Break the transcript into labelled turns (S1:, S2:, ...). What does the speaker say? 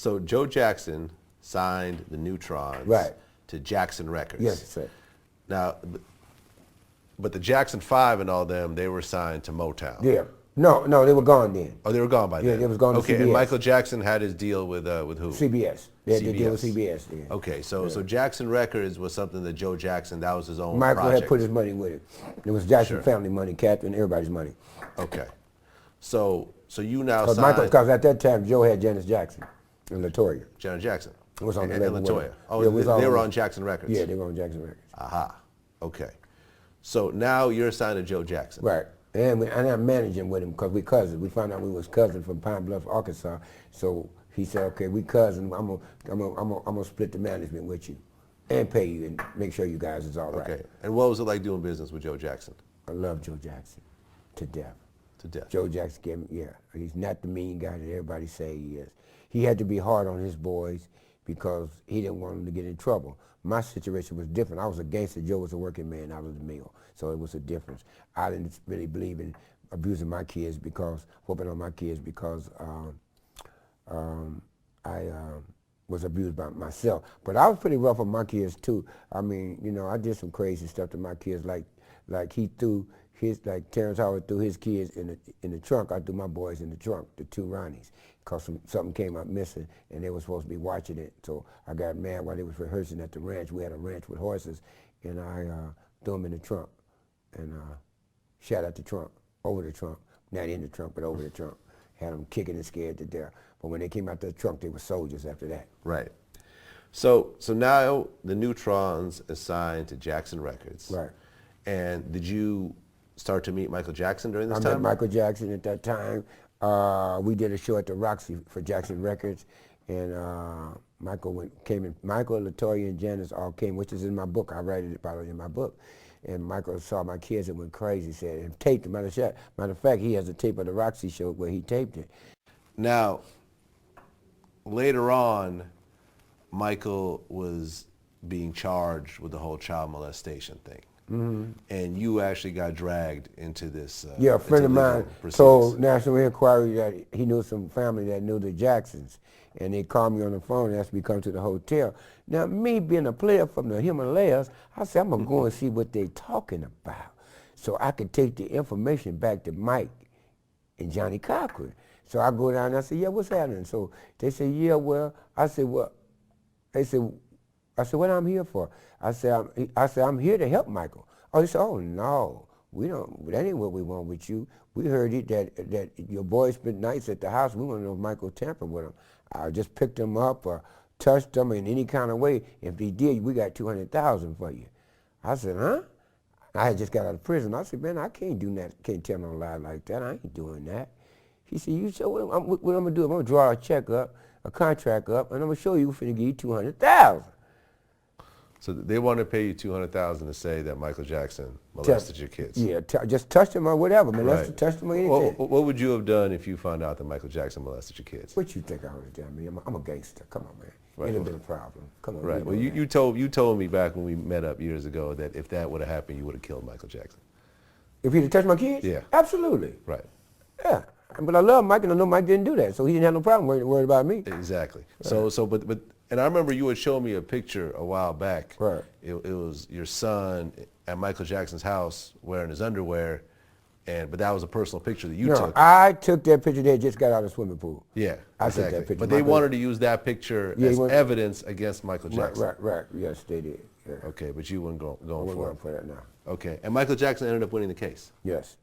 S1: So Joe Jackson signed the Newtrons
S2: Right.
S1: to Jackson Records.
S2: Yes, sir.
S1: Now, but the Jackson 5 and all them, they were signed to Motown.
S2: Yeah. No, they were gone then.
S1: Oh, they were gone by then?
S2: Yeah, they was gone to
S1: Okay,
S2: CBS.
S1: and Michael Jackson had his deal with who?
S2: CBS. They had to deal with
S1: CBS.
S2: CBS then.
S1: Okay, so Jackson Records was something that Joe Jackson, that was his own
S2: Michael
S1: project.
S2: had put his money with it. It was Jackson
S1: Sure.
S2: family money, Catherine, everybody's money.
S1: Okay. So you now signed...
S2: Because at that time, Joe had Janis Jackson and LaToya.
S1: Janet Jackson.
S2: It was on the
S1: and
S2: label with
S1: LaToya.
S2: her.
S1: Oh,
S2: Yeah, it was
S1: they
S2: all
S1: were
S2: on-
S1: on Jackson Records.
S2: Yeah, they were on Jackson Records.
S1: Aha. Okay. So now you're signed to Joe Jackson.
S2: Right. And I'm managing with him because we cousins. We found out we was cousins from Pine Bluff, Arkansas. So he said, okay, we cousins. I'm gonna split the management with you and pay you and make sure you guys is all right.
S1: Okay. And what was it like doing business with Joe Jackson?
S2: I love Joe Jackson to death.
S1: To death.
S2: Joe Jackson gave me, yeah. He's not the mean guy that everybody say he is. He had to be hard on his boys because he didn't want them to get in trouble. My situation was different. I was a gangster. Joe was a working man out of the mill. So it was a difference. I didn't really believe in abusing my kids whooping on my kids because I was abused by myself. But I was pretty rough on my kids too. I mean, you know, I did some crazy stuff to my kids, like he threw like Terrence Howard threw his kids in the trunk. I threw my boys in the trunk, the two Ronnies, because something came up missing and they were supposed to be watching it. So I got mad while they was rehearsing at the ranch. We had a ranch with horses, and I threw them in the trunk and shot at the trunk, over the trunk, not in the trunk, but over the trunk. Had them kicking and scared to death. But when they came out the trunk, they were soldiers after that.
S1: Right. So now the Newtrons is signed to Jackson Records.
S2: Right.
S1: And did you start to meet Michael Jackson during this
S2: I
S1: time?
S2: met Michael Jackson at that time. We did a show at the Roxy for Jackson Records, and Michael came in. Michael, LaToya, and Janice all came, which is in my book. I write it about it in my book. And Michael saw my kids and went crazy, said, and taped it. Matter of fact, he has a tape of the Roxy show where he taped it.
S1: Now, later on, Michael was being charged with the whole child molestation thing. Mm-hmm. And you actually got dragged into this.
S2: Yeah, a friend of mine told National Inquiry that he knew some family that knew the Jacksons. And they called me on the phone and asked me to come to the hotel. Now, me being a player from the Himalayas, I said, I'm going to go and see what they're talking about so I could take the information back to Mike and Johnny Cochran. So I go down and I said, yeah, what's happening? So they said, yeah, well, I said, well, they said, what I'm here for? I said, I'm here to help Michael. Oh, they said, oh, no, that ain't what we want with you. We heard it that your boy spent nights at the house. We want to know if Michael tampered with him. I just picked him up or touched him in any kind of way. If he did, we got $200,000 for you. I said, huh? I had just got out of prison. I said, man, I can't do that. Can't tell no lie like that. I ain't doing that. He said, you show what I'm going to do? I'm going to draw a check up, a contract up, and I'm going to show you we're finna give you $200,000.
S1: So they want to pay you $200,000 to say that Michael Jackson molested your kids.
S2: Yeah, just touched them or whatever, molested, touched them or anything.
S1: What would you have done if you found out that Michael Jackson molested your kids?
S2: What you think I would have done? Me? I'm a gangster. Come on, man.
S1: Right.
S2: It'd have been a problem. Come on.
S1: Right. Well, you told me back when we met up years ago that if that would have happened, you would have killed Michael Jackson.
S2: If he'd have touched my kids?
S1: Yeah.
S2: Absolutely.
S1: Right.
S2: Yeah. But I love Mike, and I know Mike didn't do that, so he didn't have no problem worried about me.
S1: Exactly. Right. And I remember you had shown me a picture a while back.
S2: Right.
S1: It was your son at Michael Jackson's house wearing his underwear, but that was a personal picture that you took.
S2: I took that picture. They just got out of the swimming pool.
S1: Yeah,
S2: I
S1: exactly.
S2: took that picture.
S1: But they wanted to use that picture as evidence against Michael Jackson.
S2: Right. Yes, they did. Yeah.
S1: Okay, but you weren't going for it.
S2: I wasn't going for that now.
S1: Okay, and Michael Jackson ended up winning the case.
S2: Yes.